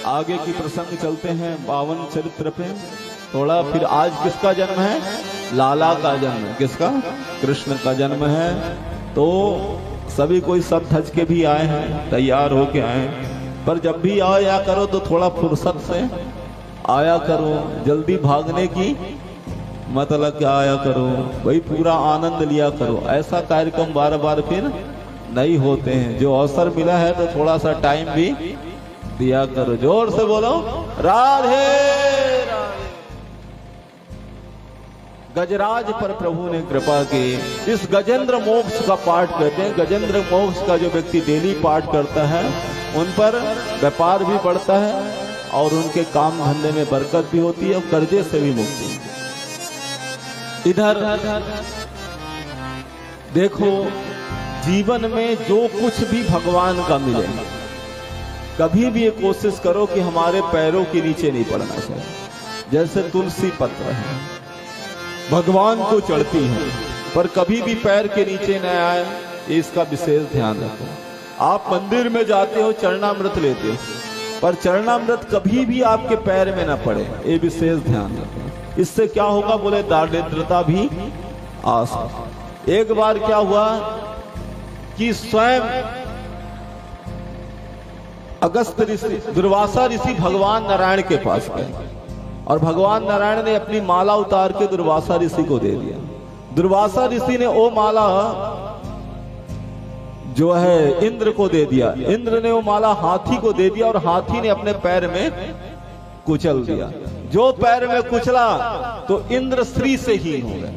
आगे की प्रसंग चलते हैं 52 चरित्र पे थोड़ा। फिर आज किसका जन्म है? लाला का जन्म है। किसका? कृष्ण का जन्म है। तो सभी कोई सब धज के भी आए हैं, तैयार होके आए हैं। पर जब भी आया करो तो थोड़ा फुर्सत से आया करो, जल्दी भागने की मतलब क्या आया करो भाई, पूरा आनंद लिया करो। ऐसा कार्यक्रम बार बार फिर नहीं होते हैं। जो अवसर मिला है तो थोड़ा सा टाइम भी दिया करो। जोर से बोलो राधे राधे। गजराज पर प्रभु ने कृपा की। इस गजेंद्र मोक्ष का पाठ करते हैं। गजेंद्र मोक्ष का जो व्यक्ति डेली पाठ करता है उन पर व्यापार भी बढ़ता है और उनके काम धंधे में बरकत भी होती है और कर्जे से भी मुक्ति। इधर देखो, जीवन में जो कुछ भी भगवान का मिले, कभी भी ये कोशिश करो कि हमारे पैरों के नीचे नहीं पड़ना चाहिए। जैसे तुलसी पत्र है, भगवान को चढ़ती है पर कभी भी पैर के नीचे न आए, इसका विशेष ध्यान रखो। आप मंदिर में जाते हो, चरणामृत लेते हो, पर चरणामृत कभी भी आपके पैर में न पड़े, ये विशेष ध्यान रखो। इससे क्या होगा? बोले दारिद्रता भी आ सकती। एक बार क्या हुआ कि स्वयं अगस्त ऋषि, दुर्वासा ऋषि भगवान नारायण के पास गए और भगवान नारायण ने अपनी माला उतार के दुर्वासा ऋषि को दे दिया। दुर्वासा ऋषि ने वो माला जो है इंद्र को दे दिया। इंद्र ने वो माला हाथी को दे दिया और हाथी ने अपने पैर में कुचल दिया। जो पैर में कुचला तो इंद्र श्री से हीन हो गए।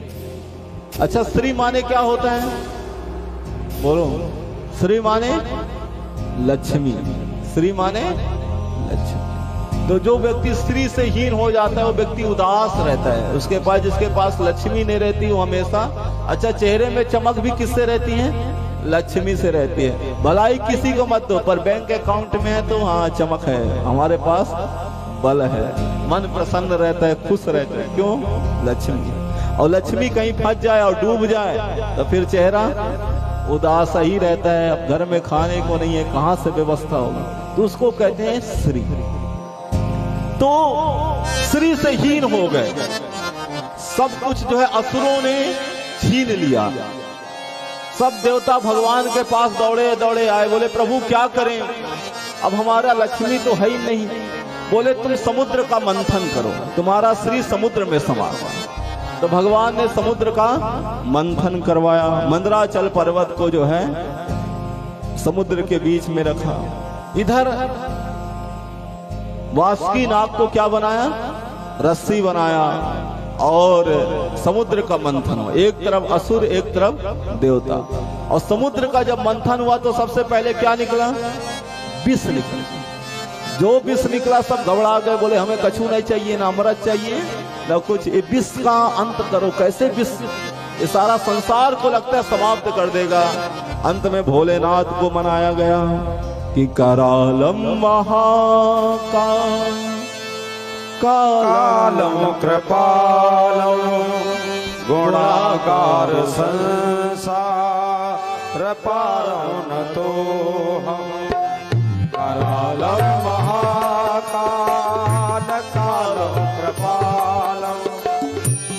अच्छा, श्री माने क्या होता है? बोलो। श्री माने लक्ष्मी। श्री माने लक्ष्मी। तो जो व्यक्ति स्त्री से हीन हो जाता है वो व्यक्ति उदास रहता है। उसके पास, जिसके पास लक्ष्मी नहीं रहती वो हमेशा, अच्छा, चेहरे में चमक भी किससे रहती है? लक्ष्मी से रहती है। भलाई किसी को मत दो, पर बैंक अकाउंट में है तो हाँ चमक है, हमारे पास बल है, मन प्रसन्न रहता है, खुश रहता है। क्यों? लक्ष्मी। और लक्ष्मी कहीं फंस जाए और डूब जाए तो फिर चेहरा उदास ही रहता है। अब घर में खाने को नहीं है, कहां से व्यवस्था होगी? तो उसको कहते हैं श्री। तो श्री से हीन हो गए, सब कुछ जो है असुरों ने छीन लिया। सब देवता भगवान के पास दौड़े दौड़े आए, बोले प्रभु क्या करें, अब हमारा लक्ष्मी तो है ही नहीं। बोले तुम समुद्र का मंथन करो, तुम्हारा श्री समुद्र में समा। तो भगवान ने समुद्र का मंथन करवाया। मंदराचल पर्वत को जो है समुद्र के बीच में रखा। इधर वासुकी नाग को क्या बनाया? रस्सी बनाया और समुद्र का मंथन हुआ। एक तरफ असुर, एक तरफ देवता। और समुद्र का जब मंथन हुआ तो सबसे पहले क्या निकला? विष निकला। जो विष निकला सब घबरा गए, बोले हमें कछु नहीं चाहिए, ना अमृत चाहिए ना कुछ, ये विष का अंत करो। कैसे विष? ये सारा संसार को लगता है समाप्त कर देगा। अंत में भोलेनाथ को मनाया गया कि करालम महाकाल कालम कृपालम गुणागार संसार पारो न तो हम। करालम महाकाल कालम कृपालम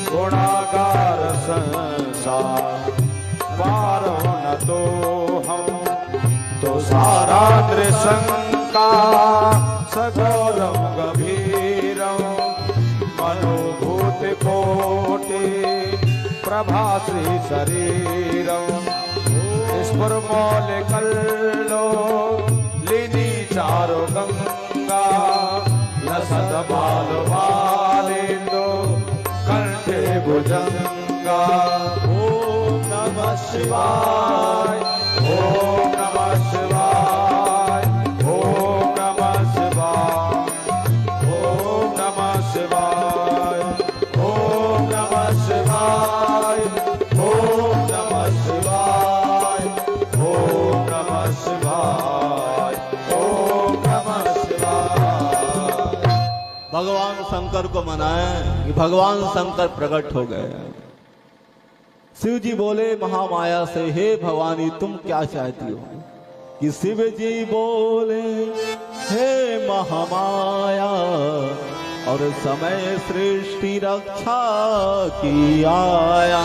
गुणागार संसार पारो न तो हम। तो सारा त्रिशंका सगौरम गभीरम मनोभूत कोटि प्रभासी शरीरम। स्फुरमौल कल्लो लिनी चारो गंगा लसत बाल बालिंदो कंठे भुजंगा। ओम नमः शिवाय, ओम नमः शिवाय, ओम नमः शिवाय, ओम नमः शिवाय, ओम नमः शिवाय, ओम नमः शिवाय, ओम नमः शिवाय, ओम नमः शिवाय। भगवान शंकर को मनाए कि भगवान शंकर प्रकट हो गए। शिव जी बोले महामाया से, हे भवानी तुम क्या चाहती हो? कि शिव जी बोले हे महामाया और समय सृष्टि रक्षा की आया,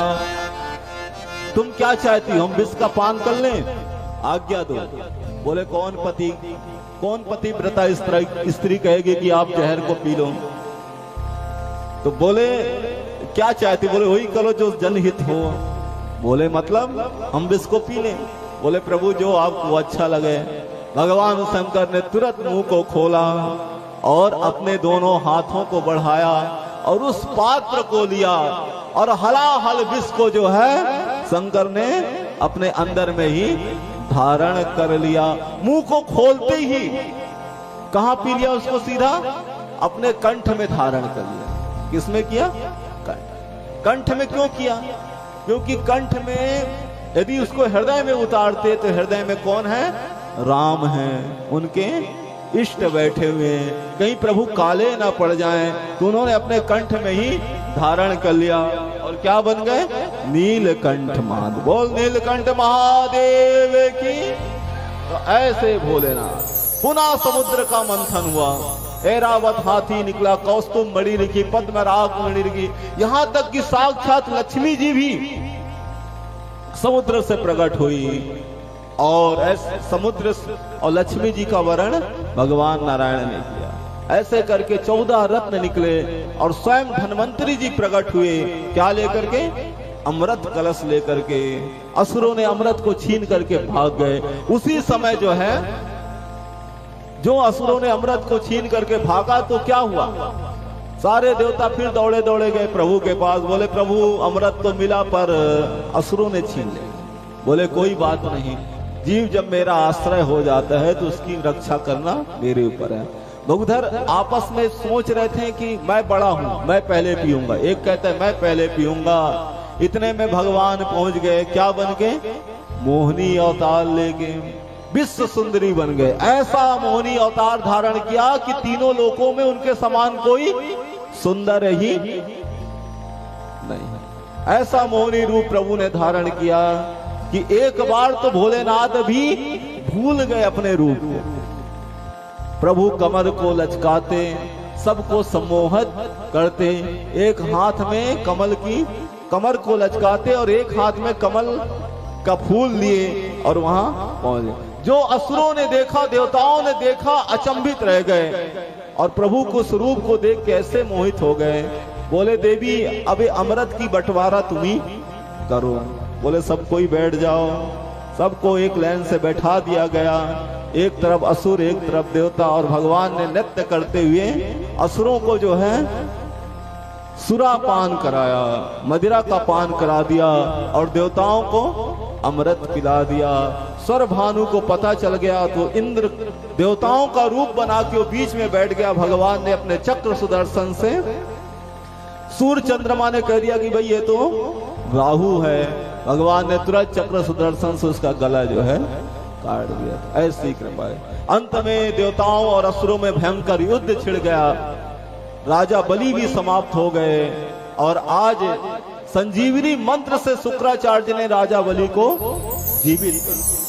तुम क्या चाहती हो, हम विष का पान कर लें, आज्ञा दो। बोले कौन पतिव्रता स्त्री कहेगी कि आप जहर को पी लो। तो बोले क्या चाहती, बोले वही करो जो जनहित हो। बोले मतलब हम विष को पी लें। बोले प्रभु जो आपको अच्छा लगे। भगवान शंकर ने तुरंत मुंह को खोला और अपने दोनों हाथों को बढ़ाया और उस पात्र को लिया और हलाहल विष को जो है शंकर ने अपने अंदर में ही धारण कर लिया। मुंह को खोलते ही कहां पी लिया उसको, सीधा अपने कंठ में धारण कर लिया। किसमें किया? कंठ में। क्यों किया? क्योंकि कंठ में यदि उसको हृदय में उतारते तो हृदय में कौन है? राम हैं, उनके इष्ट बैठे हुए हैं, कहीं प्रभु काले ना पड़ जाएं, तो उन्होंने अपने कंठ में ही धारण कर लिया और क्या बन गए? नीलकंठ महादेव। बोल नीलकंठ महादेव की। तो ऐसे भोलेनाथ पुनः समुद्र का मंथन हुआ, ऐरावत हाथी निकला, कौस्तुभ मणि लिखी, पद्मराग मणि लिखी, यहां तक कि साक्षात लक्ष्मी जी भी समुद्र से प्रकट हुई और ऐसे समुद्र और लक्ष्मी जी का वर्ण भगवान नारायण ने किया। ऐसे करके 14 रत्न निकले और स्वयं धन्वंतरी जी प्रकट हुए। क्या लेकर के? अमृत कलश लेकर के। असुरों ने अमृत को छीन करके भाग गए। उसी समय जो है, जो असुरों ने अमृत को छीन करके भागा तो क्या हुआ? सारे देवता फिर दौड़े दौड़े गए प्रभु के पास। बोले प्रभु अमृत तो मिला पर असुरों ने छीन लिया। बोले कोई बात नहीं, जीव जब मेरा आश्रय हो जाता है तो उसकी रक्षा करना मेरे ऊपर है। उधर आपस में सोच रहे थे कि मैं बड़ा हूं, मैं पहले पीऊंगा। एक कहता है मैं पहले पीऊंगा। इतने में भगवान पहुंच गए। क्या बन के? मोहिनी अवतार लेके विश्व सुंदरी बन गए। ऐसा मोहिनी अवतार धारण किया कि तीनों लोकों में उनके समान कोई सुंदर ही नहीं। ऐसा मोहिनी रूप प्रभु ने धारण किया कि एक बार तो भोलेनाथ भी भूल गए अपने रूप को। प्रभु कमर को लचकाते, सबको सम्मोहित करते, एक हाथ में कमर को लचकाते और एक हाथ में कमल का फूल लिए और वहां पहुंचे। जो असुरों ने देखा, देवताओं ने देखा, अचंभित रह गए और प्रभु को स्वरूप को देख के ऐसे मोहित हो गए। बोले देवी अबे अमृत की बंटवारा तुम ही करो। बोले सब कोई बैठ जाओ। सबको एक लाइन से बैठा दिया गया, एक तरफ असुर एक तरफ देवता, और भगवान ने नृत्य करते हुए असुरों को जो है सुरा पान कराया, मदिरा का पान करा दिया और देवताओं को अमृत पिला दिया। स्वर भानु को पता चल गया तो इंद्र देवताओं का रूप बना के वो बीच में बैठ गया। भगवान ने अपने चक्र सुदर्शन से, सूर्य चंद्रमा ने कह दिया कि भाई ये तो राहु है। भगवान ने तुरंत चक्र सुदर्शन से उसका गला जो है काट दिया। ऐसी कृपा है। अंत में देवताओं और असुरों में भयंकर युद्ध छिड़ गया। राजा बलि भी समाप्त हो गए और आज संजीवनी मंत्र से शुक्राचार्य ने राजा बलि को जीवित कर दिया।